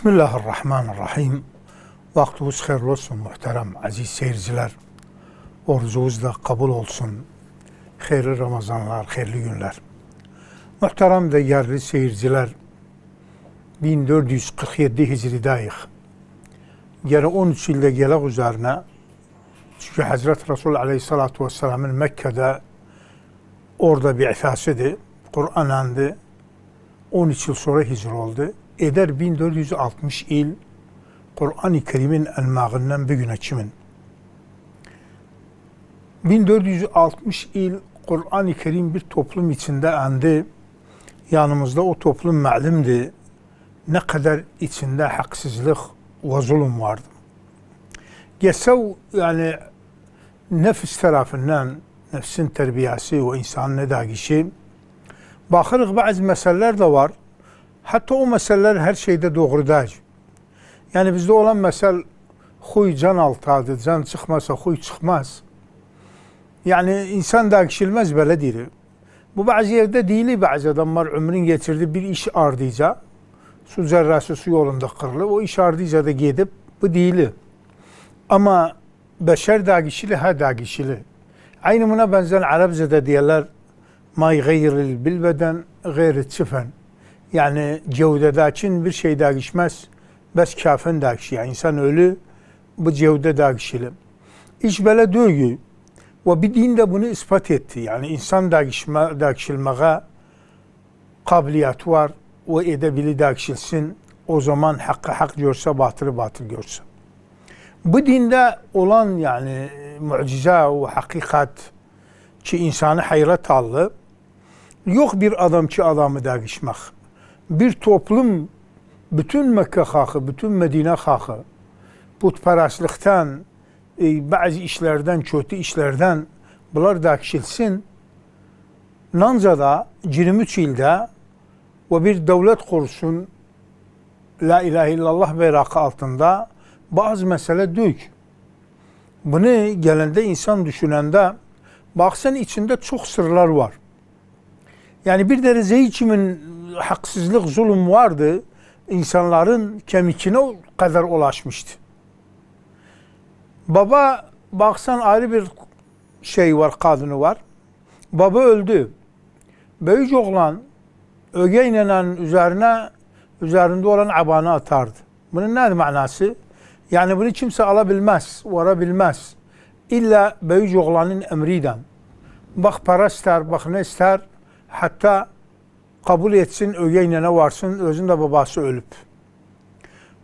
Bismillahirrahmanirrahim. Vaktiniz hayırlı olsun muhterem aziz seyirciler. Orucunuz da kabul olsun. Hayırlı Ramazanlar, hayırlı günler. Muhterem de yerli seyirciler, 1447 Hicri'dayıq. Gene 13 ilde gelek üzerine, çünkü Hazreti Resul Aleyhissalatu Vesselam'ın Mekke'de orada bir ifasıydı. Kur'an andı. 13 yıl sonra hicr oldu. Eder 1460 il Kur'an-ı Kerim'in elmağından bir güne kimin? 1460 il Kur'an-ı Kerim bir toplum içinde andı. Yanımızda o toplum malumdu. Ne kadar içinde haksızlık ve zulüm vardı. Geçsev yani nefs tarafından, nefsin terbiyesi ve insanın nedagişi, bakırıq bazı meseleler de var. Hatta o meseleler her şeyde doğru değil. Yani bizde olan mesel huy can altadır, can çıkmazsa huy çıkmaz. Yani insan da kişilmez böyle değil. Bu bazı yerde değil, bazı adamlar ömrün getirdiği bir iş ardıyca, su zerrası su yolunda kırılır, o iş ardıyca da gidip bu değil. Ama beşer da kişili, ha da kişili. Aynı buna benzer Arapçada diyorlar, ma yğeyril bilbeden gayri çıfen. Yani cevdedâkin bir şey değişmez, bes kâfen değişir. Yani insan ölü, bu cevde değişir. İş böyle değil. Ve bir din de bunu ispat etti. Yani insan değişilmeye kabiliyet var. O edebili değişilsin. O zaman hakkı hak görse, batılı batıl görse. Bu dinde olan yani mucize ve hakikat ki insanı hayret aldı. Yok bir adam ki adamı değişmek. Bir toplum bütün Mekke halkı, bütün Medine halkı putperestlikten, bazı işlerden, kötü işlerden bunlar değişilsin. Nanca'da 23 ilde ve bir devlet kursun La ilahe illallah bayrağı altında bazı mesele dük. Bunu gelende insan düşünende baksan içinde çok sırlar var. Yani bir derece içimin haksızlık, zulüm vardı. İnsanların kemikine kadar ulaşmıştı. Baba baksan ayrı bir şey var, kadını var. Baba öldü. Büyük oğlan öge inenin üzerinde olan abanı atardı. Bunun ne manası? Yani bunu kimse alabilmez, varabilmez. İlla büyük oğlanın emriyle. Bak para ister, bak ne ister. Hatta kabul etsin, öge inene varsın, özün de babası ölüp.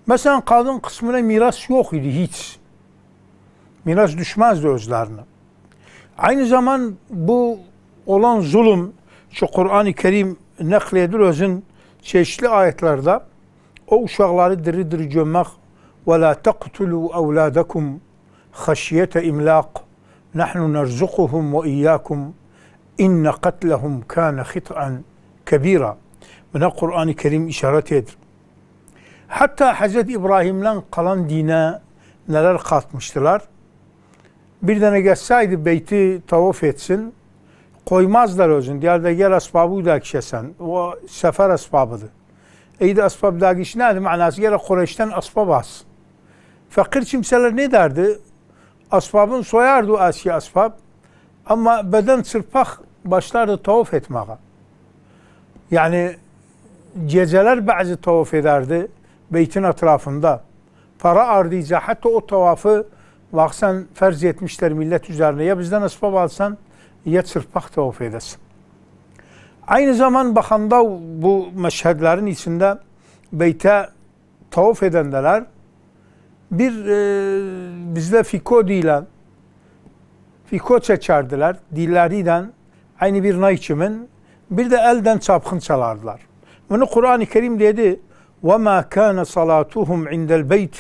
Mesela kadın kısmına miras yok idi hiç. Miras düşmezdi özlerine. Aynı zaman bu olan zulüm, şu Kur'an-ı Kerim nakledir özün çeşitli ayetlerde o uşakları diri diri gömmek وَلَا تَقْتُلُوا أَوْلَادَكُمْ خَشْيَةَ اِمْلَاقٍ نَحْنُ نَرْزُقُهُمْ وَإِيَّاكُمْ İnne katlehum kana hit'an kebira. Buna Kur'an-ı Kerim işaret eder. Hatta Hz. İbrahim'den kalan dine neler katmıştılar. Bir tane geçseydi beyti tavaf etsin, koymazlar özün. Diğer de gel asbabı da kişesen. O sefer asbabıdır. İyide asbab da kişi neydi? Manası gel Kureyş'ten asbab az. Fakir kimseler ne derdi? Asbabın soyardı o Asya asbab. Ama beden çırpak başlardı tavaf etmeye. Yani geceler bazı tavaf ederdi beytin etrafında. Para ardıyca hatta o tavafı baksan farz etmişler millet üzerine. Ya bizden asbab alsan ya çırpak tavaf edesin. Aynı zaman bakanda bu meşhedlerin içinde beyte tavaf edenler bir bizde fiko diyen fiko çekerdiler dilleriyle aynı bir nayçımın bir de elden çapkın çalardılar. Bunu Kur'an-ı Kerim dedi وَمَا كَانَ صَلَاتُهُمْ عِنْدَ الْبَيْتِ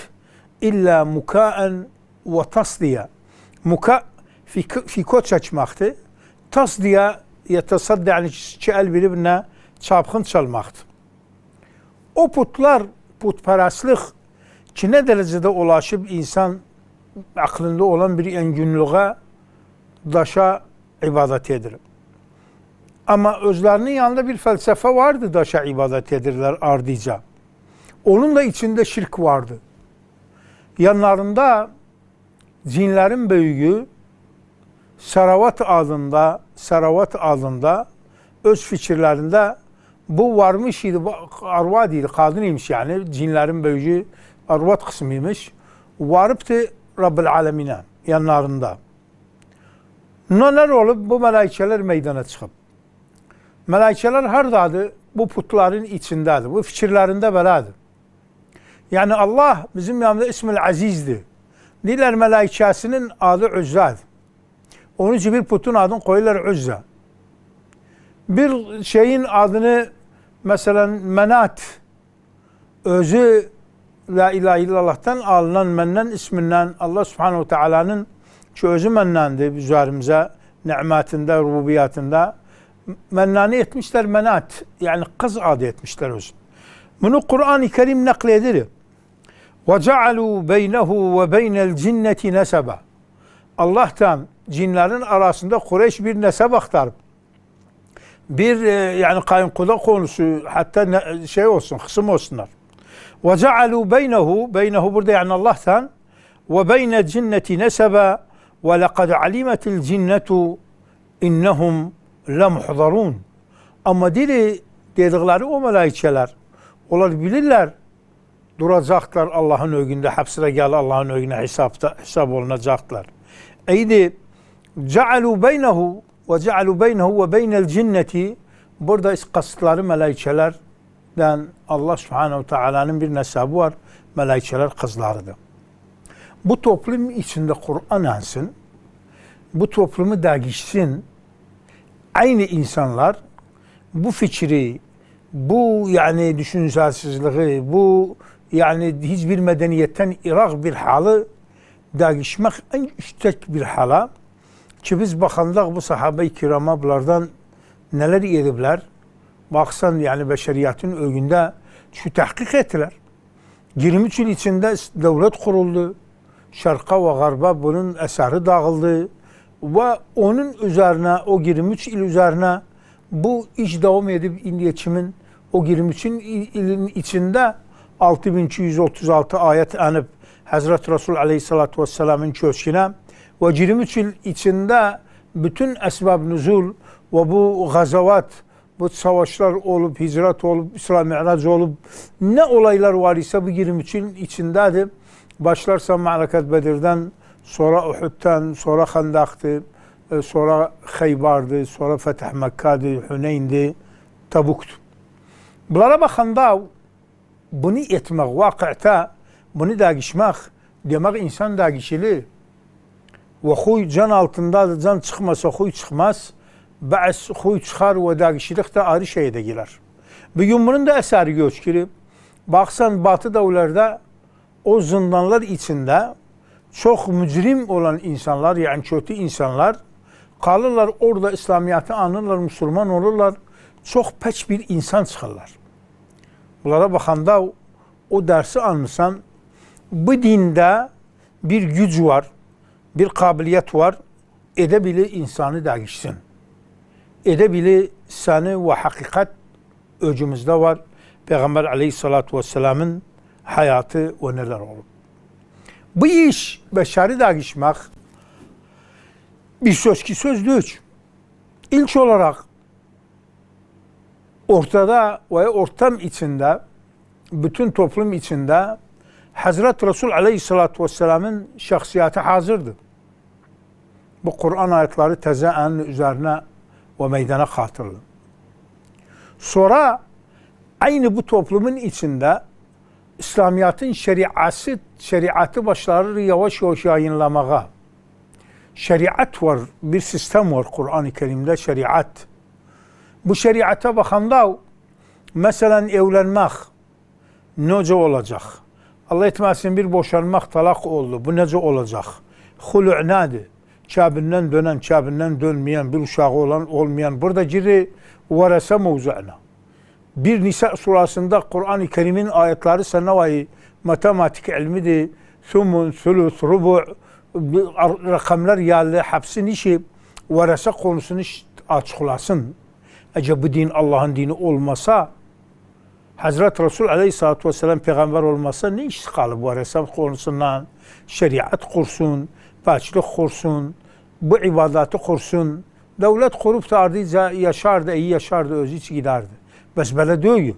اِلَّا مُكَاءً وَتَصْدِيَا Muka fiko çekmekti. Tasdiya yetasaddi yani iki el birbirine çapkın çalmaktı. O putlar, putperestlik ki ne derecede ulaşıp insan aklında olan bir enginliğe daşa ibadet edir. Ama özlerinin yanında bir felsefe vardı daşa ibadet edirler ardıca. Onun da içinde şirk vardı. Yanlarında cinlerin büyüğü Saravat adında öz fikirlerinde bu varmış idi, arvad idi, kadınıymış yani. Cinlerin büyüğü arvad kısmıymış. Varıptı Rabbil Alemine yanlarında. Neler olup bu melaikeler meydana çıkıp. Melaikeler hardadır? Bu putların içindedir. Bu fikirlerinde belədir. Yani Allah bizim yanımda İsmi-i Aziz'dir. Diler melaikesinin adı Uzza'dır. Onun için bir putun adını koyuyorlar Uzza. Bir şeyin adını mesela Menat, özü La ilahe illallah'tan alınan Mennen isminden Allah subhanehu teala'nın özü Mennan'dı üzerimize, nimetinde, rububiyatında. Mennan'ı etmişler Menat, yani kız adı etmişler özü. Bunu Kur'an-ı Kerim nakledir. وَجَعَلُوا بَيْنَهُ وَبَيْنَ الْجِنَّةِ نَسَبًا Allah'tan cinlerin arasında Kureyş bir nesep aktarıp bir yani kayınkuda konusu hatta şey olsun, kısım olsunlar. وَجَعَلُوا بَيْنَهُ burada yani Allah'tan وَبَيْنَ الْجِنَّةِ نَسَبًا وَلَقَدْ عَلِمَتِ الْجِنَّةُ اِنَّهُمْ لَمُحْضَرُونَ Ama dedikleri o melaikeler, onlar bilirler, duracaklar Allah'ın önünde, hapsine gel Allah'ın önüne hesap olunacaklar. Eydi cealu beynehu ve cealu beynehu ve beynel cinneti burada kasıtları melaikelerden Allah subhanehu teala'nın bir nesabı var. Melaikeler kızlarıdır. Bu toplum içinde Kur'an ansın, bu toplumu değişsin, aynı insanlar bu fikri, bu yani düşüncesizliği, bu yani hiçbir medeniyetten irak bir halı değişmek en üstek bir hala ki biz bakanda bu sahabe-i kirama bunlardan neler edibler. Baksan yani beşeriyetin önünde şu tahkik ettiler. 23 yıl içinde devlet kuruldu. Şarka ve Garba bunun eseri dağıldı. Ve onun üzerine, o 23 yıl üzerine bu iş devam edip indiyeçimin o 23 yılın içinde 6236 ayet anıp Hazreti Resul Aleyhisselatü Vesselam'ın köşkine ve 23 yıl içinde bütün esbab nüzul ve bu gazavat, bu savaşlar olup, hicret olup, İslam mi'racı olup ne olaylar var ise bu 23 yıl içindedir. Başlarsa Ma'rakat Bedir'den, sonra Uhud'dan, sonra Handak'tı, sonra Khaybar'dı, sonra Fetih Mekke'di, Huneyn'di, Tabuk'tu. Bunlara bakanda bunu etmek, vakıta bunu değişmek demek insan değişili. Ve huy can altında can çıkmasa huy çıkmaz. Bazı huy çıkar ve değişilik de ayrı şeyde girer. Bugün bunun da eseri göçkiri. Baksan Batı devlerde o zindanlar içinde çok mücrim olan insanlar yani kötü insanlar kalırlar orada İslamiyet'i anırlar, Müslüman olurlar. Çok peç bir insan çıkarlar. Bunlara bakanda o dersi anlıyorsan bu dinde bir güç var, bir kabiliyet var. Edebili insanı değişsin. Edebili seni ve hakikat öcümüzde var. Peygamber Aleyhisselatü Vesselam'ın hayatı ve neler olur. Bu iş beşeri değişmek bir söz ki söz değil. İlk olarak ortada ve ortam içinde, bütün toplum içinde Hazreti Resul Aleyhisselatü Vesselam'ın şahsiyeti hazırdı. Bu Kur'an ayetleri teze'en üzerine ve meydana katıldı. Sonra aynı bu toplumun içinde İslamiyet'in şeriatı başlarır yavaş yavaş yayınlamaya. Şeriat var, bir sistem var Kur'an-ı Kerim'de şeriat. Bu şeriata bakanda mesela evlenmek nece olacak? Allah etmesin bir boşanmak talak oldu. Bu nece olacak? Hulu' nedir? Çabinden dönen, çabinden dönmeyen, bir uşağı olan, olmayan. Burada giri varese mevzuuna. Bir Nisa surasında Kur'an-ı Kerim'in ayetleri senavayı matematik ilmidir. Thumun, thuluth, rubu' rakamlar yerli hepsinin işi varese konusunu açıklasın. Ece bu din Allah'ın dini olmasa Hazreti Resul Aleyhisselatü Vesselam peygamber olmasa ne iştigalı var hesap konusundan, şeriat kursun, paçlık kursun, bu ibadeti kursun. Devlet kurup da ardıyca yaşardı, iyi yaşardı, özü içi giderdi. Bes böyle diyor.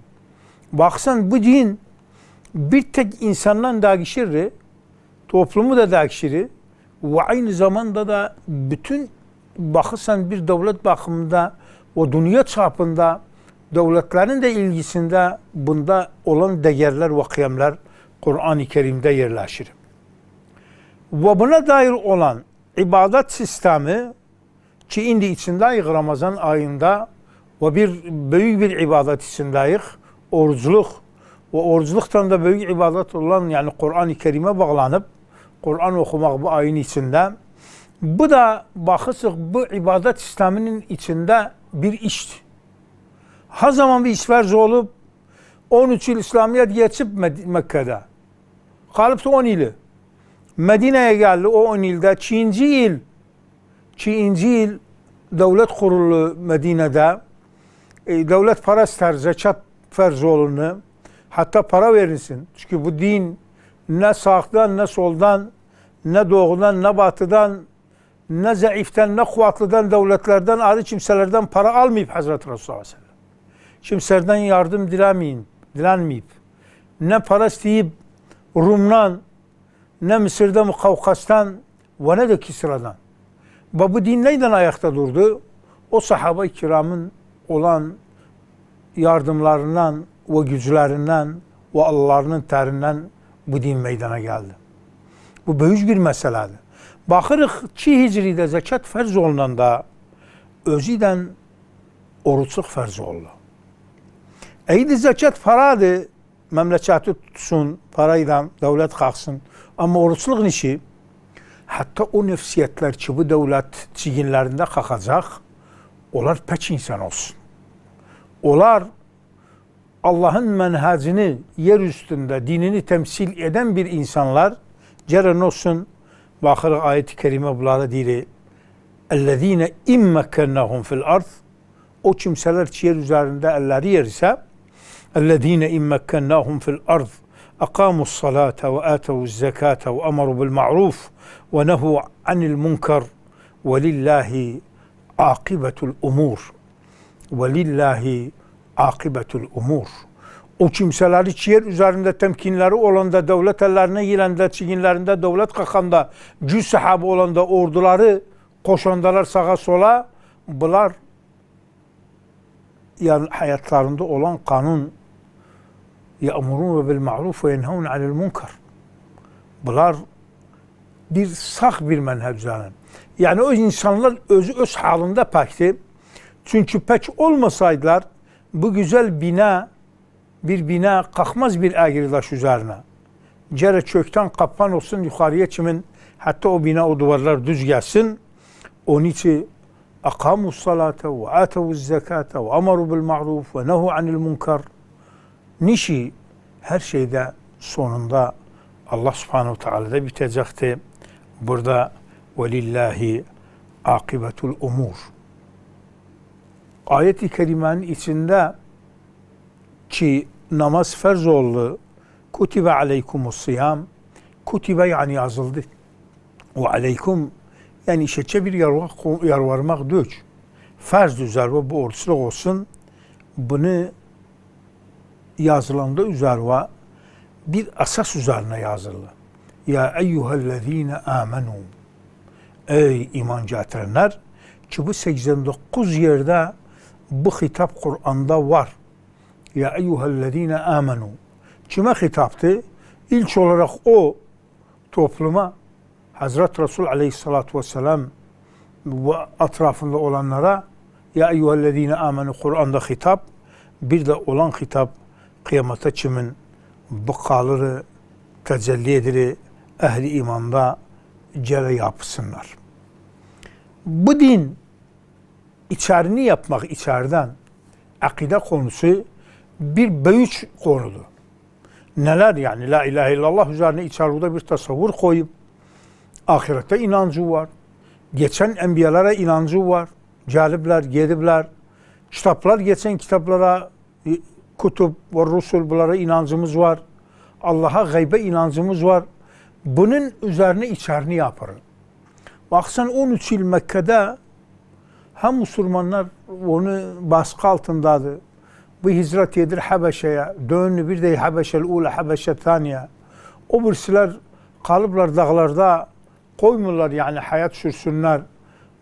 Baksan bu din bir tek insandan değişir, toplumu da değişir ve aynı zamanda da bütün bakırsan bir devlet bakımında o dünya çapında devletlerin de ilgisinde bunda olan değerler ve kıyamlar Kur'an-ı Kerim'de yerleşir. Ve buna dair olan ibadet sistemi ki indi içindeyiz Ramazan ayında ve bir büyük bir ibadet içindeyiz. Oruçluk ve oruçluktan da büyük ibadet olan yani Kur'an-ı Kerim'e bağlanıp Kur'an okumak bu ayın içinde. Bu da bakırsak bu ibadet sisteminin içinde bir işti. Ha zaman bir iş farz olup 13 yıl İslamiyet geçip Mekke'de. Kalıp da 10 yılı. Medine'ye geldi o 10 yılda. Çinci yıl devlet kurulu Medine'de. Devlet para ister, zekat farz olunu. Hatta para verilsin. Çünkü bu din ne sağdan ne soldan, ne doğudan ne batıdan, ne zayıftan ne kuvvetliden devletlerden ayrı kimselerden para almayıp Hazreti Resulullah Aleyhisselam. Kimselerden yardım dilenmeyip, ne para isteyip Rum'dan, ne Mısır'da Mukavkas'tan ve ne de Kisra'dan. Bu din neyden ayakta durdu? O sahabe-i kiramın olan yardımlarından ve güçlerinden ve Allah'ın terinden bu din meydana geldi. Bu büyük bir meseledir. Bakırıq 2 Hicri'de zekat farz olunanda özüden oruçluq farz oldu. Eydi zekat paradı, memleketi tutsun, parayla devlet kalksın. Ama oruçluq nişi, hatta o nefsiyetler ki bu devlet çiginlerinde kalkacak, onlar pek insan olsun. Onlar Allah'ın menhacını yer üstünde, dinini temsil eden bir insanlar, ceren olsun, bakır ayet-i kerime bunlara deyir, اَلَّذ۪ينَ اِمَّكَّنَّهُمْ فِي الْأَرْضِ O kimseler ki yer üzerinde elleri yer ise اَلَّذ۪ينَ اِمَّكَّنَّهُمْ فِي الْأَرْضِ اَقَامُوا الصَّلَاةَ وَآتَوُوا الزَّكَاةَ وَأَمَرُوا بِالْمَعْرُوفِ وَنَهُوا عَنِ الْمُنْكَرِ وَلِلَّهِ عَاقِبَةُ الْأُمُورِ وَلِلَّهِ عَاقِبَةُ الْأُمُورِ O kimseleri ki yer üzerinde temkinleri olanda, devlet ellerine girende, çiginlerinde, devlet kakanda, güç sahibi olanda orduları koşandalar sağa sola, bunlar yani hayatlarında olan kanun يَأْمُرُونَ بِالْمَعْرُوفِ وَيَنْهَوْنَ عَنِ الْمُنْكَرِ Bunlar bir sağ bir menhecden. Yani o insanlar öz halinde pekti. Çünkü pek olmasaydılar bu güzel bir bina kalkmaz bir ağırdaş üzerine. Cere kökten kapan olsun yukarıya kimin hatta o bina o duvarlar düz gelsin. Onun için akamus salate ve atavuz zekate ve amaru bil ma'ruf ve nehu anil munkar. Nişi her şeyde sonunda Allah subhanehu teala'da bitecekti. Burada velillahi akibetul umur. Ayet-i kerimenin içinde ki namaz farz oldu. Kutibe aleykumus siyam. Kutibe yani yazıldı. Ve aleykum yani işetçe bir yarvarmak değil. Farz üzerine bu oruçluk olsun. Bunu yazılanda üzerine bir asas üzerine yazılı. Ya eyyühellezine amenu. Ey iman getirenler ki bu 89 yerde bu hitap Kur'an'da var. Ya eyyühellezine amenu. Kime hitaptı? İlk olarak o topluma Hazreti Resul Aleyhisselatü Vesselam ve etrafında olanlara Ya eyyühellezine amenu Kur'an'da hitap. Bir de olan hitap kıyamata kimin bu kalırı tecelli ediri ehli imanda cere yapsınlar. Bu din içerini yapmak içeriden akide konusu bir büyük konudur. Neler yani la ilahe illallah üzerine içeride bir tasavvur koyup ahirette inancı var. Geçen enbiyalara inancı var. Gelipler, gedipler. Kitaplar geçen kitaplara kutub ve rusul, bunlara inancımız var. Allah'a gaybe inancımız var. Bunun üzerine içerini yapar. Baksan 13 yıl Mekke'de hem Müslümanlar onu baskı altındadır. Bu hicret edir Habeşe'ye. Dönü bir de Habeşe'l ula, Habeşe thaniye. O birisiler kalıplar dağlarda koymurlar, yani hayat sürsünler.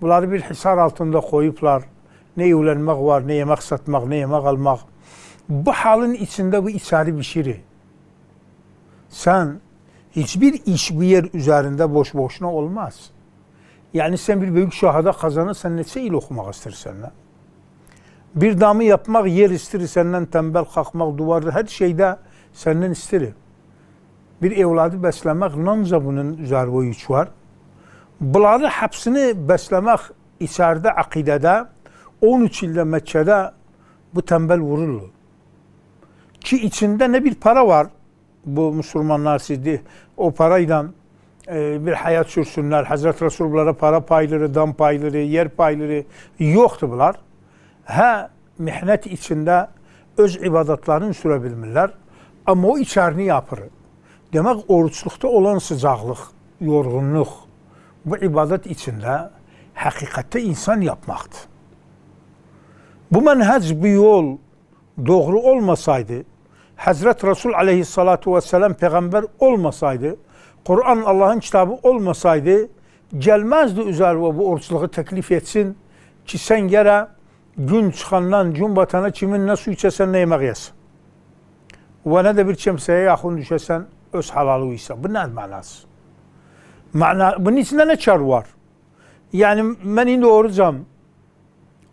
Bunları bir hisar altında koyuplar. Ne evlenmek var, ne yemek satmak, ne yemek almak. Bu halin içinde bu içeri pişirir. Sen hiçbir iş bir yer üzerinde boş boşuna olmaz. Yani sen bir büyük şahada kazanırsan neçə il okumak istersen. Bir damı yapmak yer isterir senden, tembel kalkmak, duvarı her şeyde senden isterir. Bir evladı beslemek nanca bunun üzerinde o yük var. Bunları hepsini beslemek içeride akidede 13 ilde Mekke'de bu tembel vurulur. Ki içinde ne bir para var, bu Müslümanlar sizdi o parayla bir hayat sürsünler. Hazreti Resulullah para payları, dam payları, yer payları yoktu bunlar. Ha mihnet içinde öz ibadetlerini sürebilirler. Ama o içerini yapır. Demek oruçlukta olan sıcaklık, yorgunluk bu ibadet içinde hakikatte insan yapmaktır. Bu menhec, bu yol doğru olmasaydı, Hazreti Resul aleyhissalatu vesselam peygamber olmasaydı, Kur'an Allah'ın kitabı olmasaydı, gelmezdi üzerine bu oruçluğu teklif etsin ki sen gene gün çıkandan gün batana kimin ne su içesen ne yemek yesin. Ve ne de bir kimseye yakın düşesen öz halalıysa. Bu ne manası? Bunun içinde ne çar var? Yani ben indi orucam.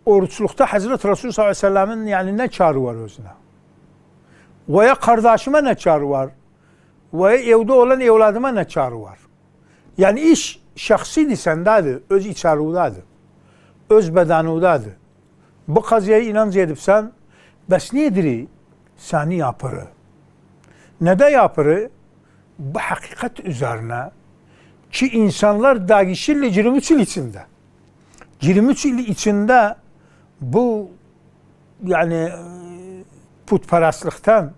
Oruçlukta Hazreti Resul sallallahu aleyhi ve sellem'in yani ne çarı var özüne? Veya kardeşime ne çarı var? Veya evde olan evladıma ne çarı var? Yani iş şahsiydi sendedir, öz içeriğindedir, öz bedenindedir. Bu kazıya inanç edip sen, bes nedir? Seni yapırı. Ne de yapırı? Bu hakikat üzerine ki insanlar dagişirli 23 yıl içinde. 23 yıl içinde bu yani putperestlikten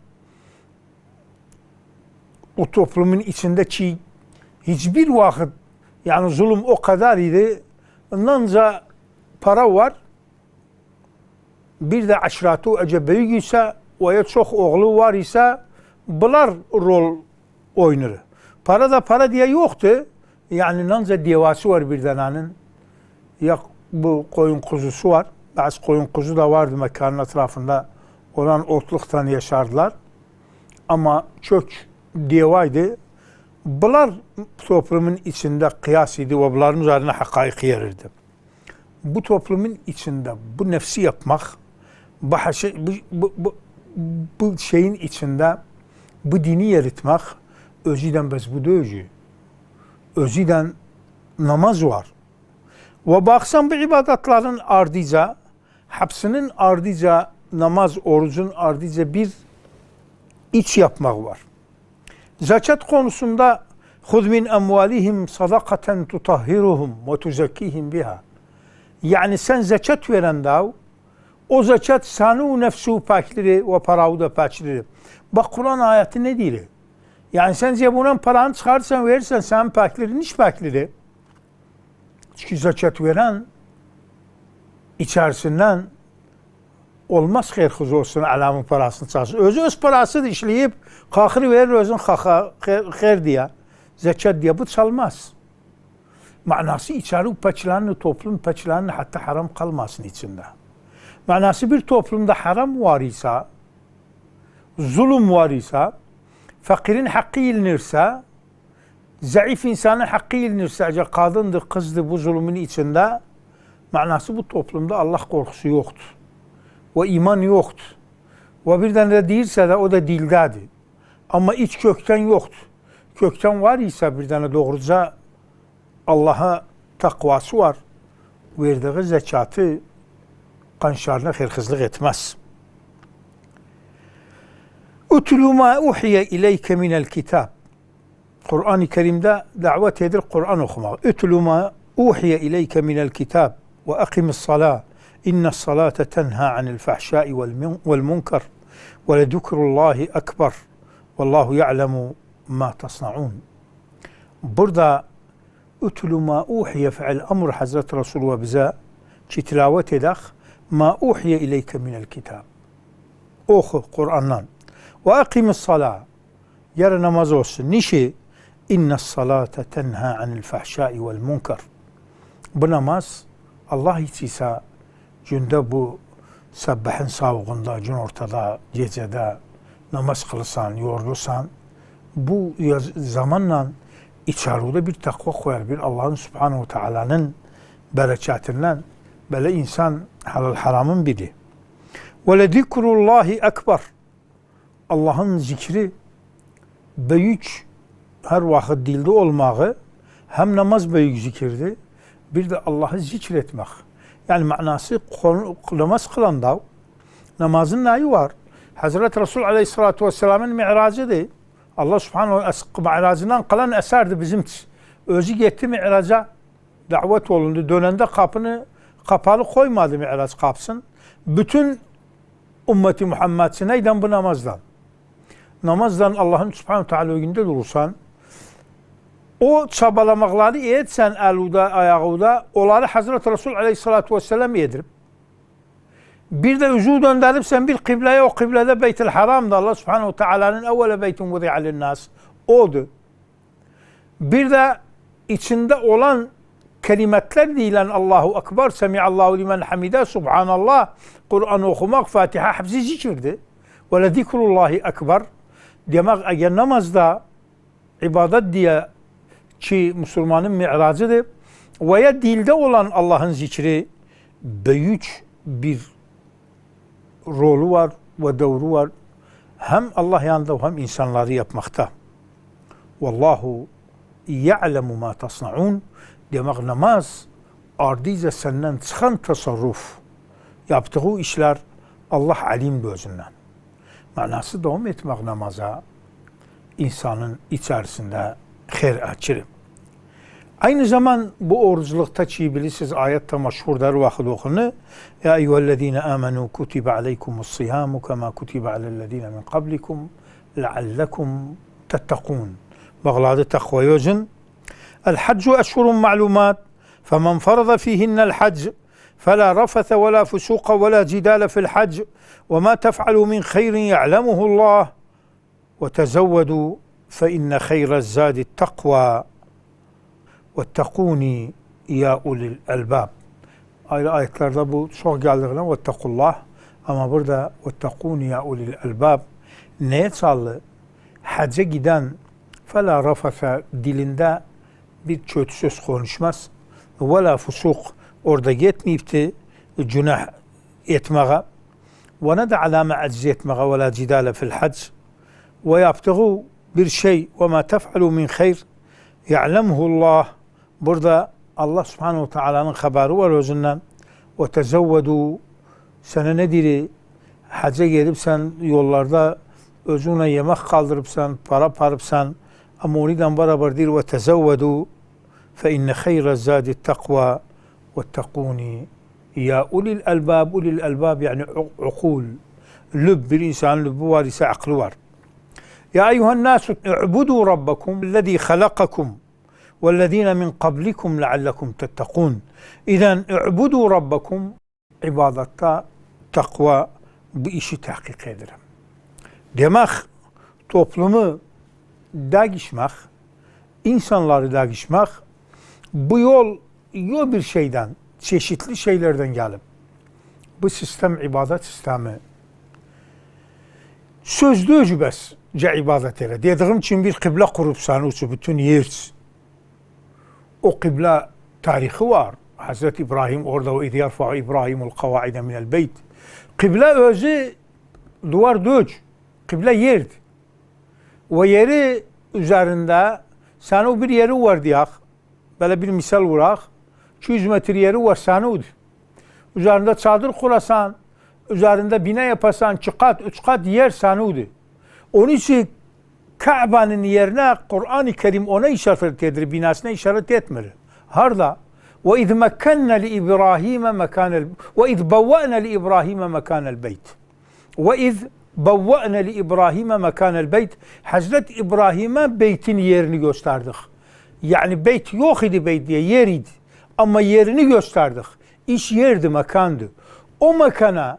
o toplumun içindeki hiçbir vakit yani zulüm o kadar idi. Ondanca para var. Bir de aşiratı ece büyük ise veya çok oğlu var ise bunlar rol oynar. Para da para diye yoktu. Yani nanca devası var bir denenin. Ya bu koyun kuzusu var. Bazı koyun kuzu da vardı mekanın etrafında. Olan otluktan yaşardılar. Ama çok devaydı. Bunlar toplumun içinde kıyas idi ve bunların üzerine hakaik yerirdi. Bu toplumun içinde bu nefsi yapmak, bu şeyin içinde bu dini yeritmek özüden bez bu döyücü. Özüden namaz var. Ve baksan bu ibadetlerin ardıca, hepsinin ardıca namaz, orucun ardıca bir iç yapmak var. Zekat konusunda خُذْ مِنْ اَمْوَالِهِمْ صَدَقَةً تُطَهِّرُهُمْ وَتُزَكِّهِمْ بِهَا. Yani sen zekat veren dav, o zekat sanu nefsu pakleri ve paravu da pakleri. Bak Kur'an ayeti ne diyor? Yani sen cebinden paranı çıkarsan verirsen sen pakleri, niç pakleri? Çünkü zekat veren içerisinden olmaz xeyr olsun alamın parasını çalışır. Özü öz parasını işleyip kalkır verir özün xeyr diye. Zekat diye bu çalmaz. Manası içeri paçlarını, toplum paçlarını hatta haram kalmasın içinde. Manası bir toplumda haram var ise, zulüm var ise, fakirin hakkı ilinirse, zayıf insanın hakkı ilinirse, kadındır, kızdır bu zulümün içinde, manası bu toplumda Allah korkusu yoktur. Ve iman yoktur. Ve birden de değilse de o da dildedir. Ama iç kökten yoktur. Kökten var ise birden de doğruca Allah'a takvası var. Verdiği zekatı kanşarına hırkızlık etmez. Utlu ma uhiye ileyke minel kitab. Kur'an-ı Kerim'de davet edir Kur'an okumak. Utlu ma uhiye ileyke minel kitab ve akimis salah. İnne's salate tenha anil fahşai vel munkar وَلَذُكْرُ اللّٰهِ أَكْبَرُ وَاللّٰهُ يَعْلَمُ مَا تَصْنَعُونَ. Burada اُتْلُ مَا اُوحِيَ fe'l amr Hazreti Resulullah bize ki tilavet edək مَا اُوحِيَ اِلَيْكَ مِنَ الْكِتَابِ. Oku Kur'an'dan. وَاَقِمِ الصَّلَاةِ. Yarın namaz olsun. Nişi? اِنَّ الصَّلَاةَ تَنْهَا عَنِ الْفَحْشَاءِ وَالْمُنْكَرِ. Bu namaz Allah içiyse günde bu sabahın savğında, gün ortada, gecede namaz kılırsan, yorulursan bu zamanla içarıda bir takva koyar. Bir Allah'ın Subhanahu Teala'nın bereketinden böyle insan halal haramın biri. وَلَذِكْرُ اللّٰهِ أَكْبَرُ. Allah'ın zikri büyük, her vakit dilde olmağı hem namaz büyük zikirdi, bir de Allah'ı zikretmek. Yani manası namaz kılan da namazın neyi var? Hazreti Resul Aleyhisselatü Vesselam'ın mi'racıdır. Allah Subhanahu mi'racından kalan eserdi bizim. Özü gitti mi'raca, davet olundu. Dönende kapını kapalı koymadı mi'raç kapsın. Bütün ümmeti Muhammed'si neyden? Bu namazdan. Namazdan Allah'ın Subhanahu Teala önünde durursan, o çabalamakları etsen eluda, ayağıda, onları Hazreti Resul Aleyhisselatü Vesselam yedirip, bir de yüzü döndürüp sen bir kıbleye, o kıblede Beyt-i Haram'da Allah Subhanahu Teala'nın evvela beytun vudi'a linnas oldu. Bir de içinde olan kelimetler diyen Allahu Ekber, Semiallahu limen hamide, Subhanallah, Kur'an okumak, Fatiha hepsi zikirdi. Ve lezikrullahi ekber. Demek eğer namazda ibadet diye ki Müslümanın mi'racıdır veya dilde olan Allah'ın zikri büyük bir rolü var ve devru var. Hem Allah yanında hem insanları yapmakta. Vallahu ya'lemu ma tasna'un. Demek namaz ardice senden çıkan tasarruf, yaptığı işler Allah alim gözünden. Manası devam etmek namaza insanın içerisinde hayır açır. Aynı zaman bu oruçlukta ki bilirsiniz ayette meşhurdur vakit okunu. Ya eyyühellezine amenu kutibe aleykumus siyamu kema kutibe alellezine min qablikum leallekum tettekûn. Bağladı takvayı özün. El-haccu eşhurun ma'lumat. Femen farada fihinnel hac فلا رفث ولا فسوق ولا جدال في الحج وما تفعلوا من خير يعلمه الله وتزودوا فإن خير الزاد التقوى واتقوني يا أولي الألباب. Ayrı ayetlerde bu çok geldiğinden vettekullah ama burada vettekuni ya ulil elbab neye çaldı? Hacca giden fela rafasa dilinde bir kötü söz konuşmaz ve la fusuk orada gitmeyipti günah etmeye ve ne de alame aciz etmeye ve la cidale fil hac ve yaptığı bir şey ve ma tef'alu min hayr ya'lemuhullah. Burada Allah Subhanahu Teala'nın haberi var özünden. Ve tezevvedu sana nedir? Hacca gelip sen yollarda özüne yemek kaldırıpsan, para parıpsan ama onunla beraber değil ve tezevvedu fe inne hayra zadi takva vettekûni ya ulil elbab. Ulil elbab yani ukul. Lüb, bir insan lübü var ise aklı var. Ya eyyühen nasu i'budu rabbakum ellezî halakakum وَالَّذ۪ينَ مِنْ قَبْلِكُمْ لَعَلَّكُمْ تَتَّقُونَ. İzen i'budu rabbakum, ibadette takva bu işi tahkik ederim. Demek toplumu değişmek, insanları değişmek, bu yol bir şeyden, çeşitli şeylerden gelip, bu sistem ibadet sistemi, sözlü öcübesce ibadet eder. Dediğim için bir kıble kurupsan, uçu bütün yer, o kıble tarihi var. Hazreti İbrahim orada o idyarfa İbrahimul kavaide minel beyt. Kıble özü duvar döç. Kıble yerdi. Ve yeri üzerinde sen o bir yeri var diyak. Böyle bir misal vurak. 200 metre yeri var sanud. Üzerinde çadır kurasan, üzerinde bina yapasan 2 kat, 3 kat yer sanudu. Onun için Kabe'nin yerine Kur'an-ı Kerim ona işaret edir, binasına işaret etmiyor. Harda ve iz mekkenna li İbrahim mekanel ve iz bawwa'na li İbrahim mekanel beyt. Ve iz Bavva'ne li İbrahim'e mekanel beyt. Hazreti İbrahim'e beytin yerini gösterdik. Yani beyt yok idi, beyt diye yer idi. Ama yerini gösterdik. İş yerdi, mekandı. O mekana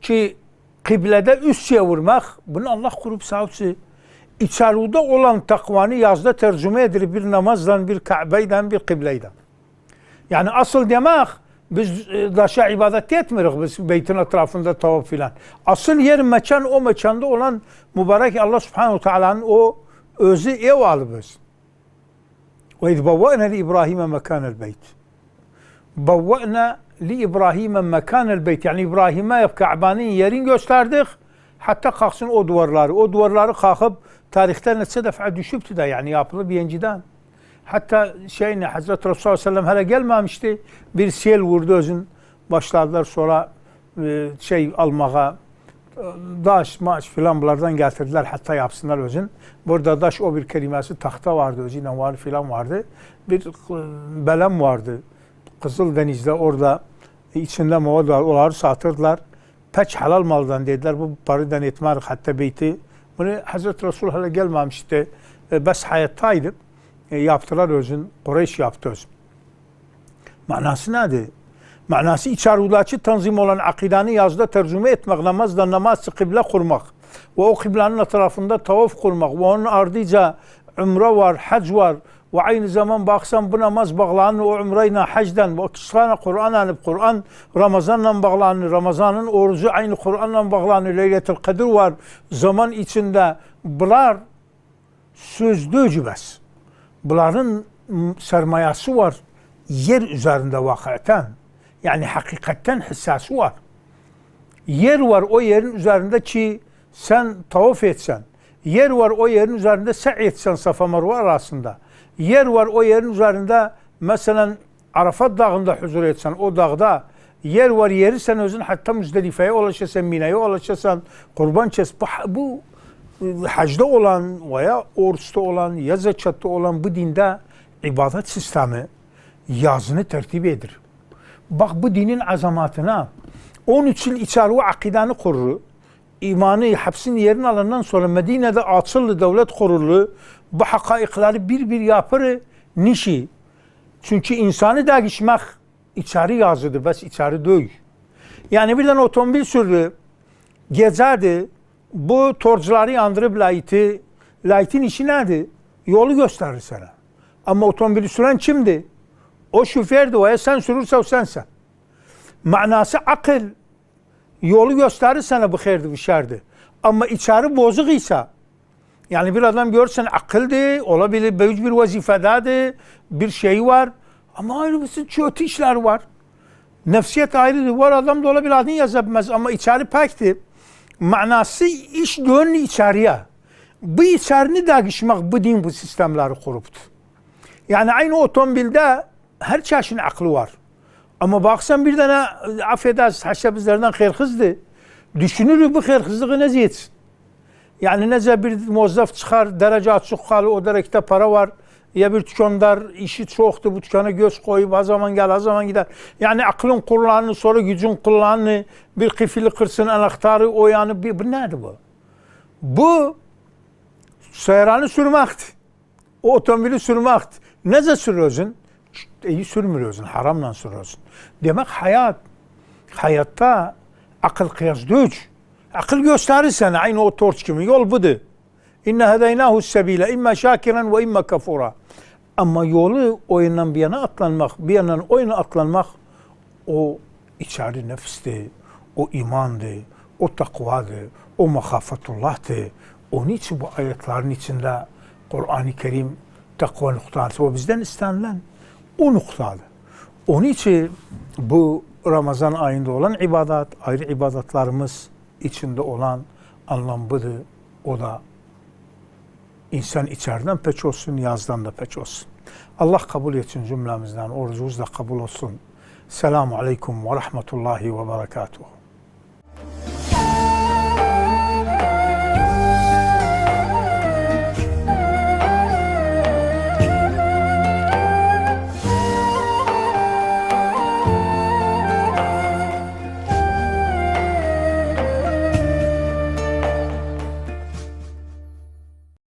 ki kıblede üst çevirmek, bunu Allah kurup savcı. İçeride olan takvanı yazda tercüme edilir bir namazdan, bir Kabe'den, bir kıbleyden. Yani asıl demek, biz daşa ibadet etmiyoruz, biz beytin etrafında tavaf filan. Asıl yer mekan, o mekanda olan mübarek Allah subhanahu teala'nın o özü ev alıbız. Ve iz bavva'ne li İbrahim'e mekanel beyt. Bavva'ne li İbrahim'e mekanel beyt. Yani İbrahim'e Kabe'nin yerini gösterdik. Hatta kalksın o duvarları. O duvarları kalkıp tarihte neçe defa düşüptü de, yani yapılır bir önceden. Hatta Hazreti Resulullah sallallahu aleyhi ve sellem hele gelmemişti. Bir sel vurdu özün. Başladılar sonra almağa. Daş, maç filan bunlardan getirdiler hatta yapsınlar özün. Burada daş o bir kelimesi tahta vardı özüyle var filan vardı. Bir belem vardı. Kızıldeniz'de orada içinde moğol var. Onları satırdılar. Pek halal maldan dediler. Bu paradan etmez hatta beyti. Bunu Hazreti Resulullah hele gelmemişti. Bes hayattaydı. Yaptılar özün. Kureyş yaptı özün. Manası nedir? Manası içerideki tanzim olan akidanı yazda tercüme etmek, namazda namazı kıble kurmak ve o kıblenin etrafında tavaf kurmak ve onun ardınca umre var, hac var ve aynı zaman baksan bu namaz bağlanır o umreyle hacden ve kısana Kur'an alıp Kur'an Ramazan'la bağlanır, Ramazan'ın orucu aynı Kur'an'la bağlanır, Leyletul Kadir var zaman içinde. Bunlar sözdü cübes. Bunların sermayesi var yer üzerinde vakıaten. Yani hakikaten hissası var. Yer var o yerin üzerinde ki sen tavaf etsen. Yer var o yerin üzerinde sa'i etsen Safa Merve arasında. Yer var o yerin üzerinde mesela Arafat dağında huzur etsen o dağda. Yer var yeri sen özün hatta Müzdelife'ye ulaşırsan, Mina'ya ulaşırsan, kurban kes. Bu hacda olan veya oruçta olan ya zekatta olan bu dinde ibadet sistemi yazını tertip edir. Bak bu dinin azamatına 13 yıl içeri o akidanı korur. İmanı hapsin yerini alandan sonra Medine'de açıldı devlet kurulu. Bu hakaikleri bir bir yapır nişi. Çünkü insanı da geçmek içeri yazıdı. Bes içeri döy. Yani birden otomobil sürdü. Gezerdi. Bu torcuları yandırıp layıtı. Layıtın işi nedir? Yolu gösterir sana. Ama otomobili süren kimdi? O şofördü o ya sen sürürse o sensen. Manası akıl. Yolu gösterir sana bu hayırdı, bu şerdi. Ama içeri bozuk ise, yani bir adam görsen akıldı, olabilir, büyük bir vazifedadır, bir şey var. Ama ayrı bir kötü işler var. Nefsiyet ayrıdır. Var adam da olabilir, adını yazabilmez ama içeri pekti. Manası iş dönü içeriye. Bu içerini dağışmak bu din bu sistemleri kuruptu. Yani aynı otomobilde her çeşit aklı var. Ama baksan bir tane affedersiniz haşa bizlerden hırhızdı. Düşünür bu hırhızlığı ne ziyetsin? Yani nece bir muazzaf çıkar, derece açık kalır, o derekte para var. Ya bir tükandar, işi çoktu, bu tükana göz koyup az zaman gel, az zaman gider. Yani aklın kullanını, sonra gücün kullanını, bir kıfili kırsın, anahtarı, o yanı, bu nerede bu? Bu, seyranı sürmekti. O otomobili sürmekti. Nece sürüyorsun? İyi sürmüyorsun, haramla sürüyorsun. Demek hayatta akıl kıyas düç. Akıl gösterir sana aynı o torç gibi. Yol budur. İnne hedeynahu sebile imma şakiran ve imma kafura. Ama yolu o yandan bir yana atlanmak, bir yandan o yana atlanmak o içeri nefsti, o imandı, o takvadı, o mahafetullah'tı. Onun için bu ayetlerin içinde Kur'an-ı Kerim takva noktası o bizden istenilen o noktadır. Onun için bu Ramazan ayında olan ibadet, ayrı ibadetlerimiz içinde olan anlam budur. O da insan içeriden peç olsun, yazdan da peç olsun. Allah kabul etsin cümlemizden, orucumuz da kabul olsun. Selamun Aleyküm ve Rahmetullahi ve Berekatuhu.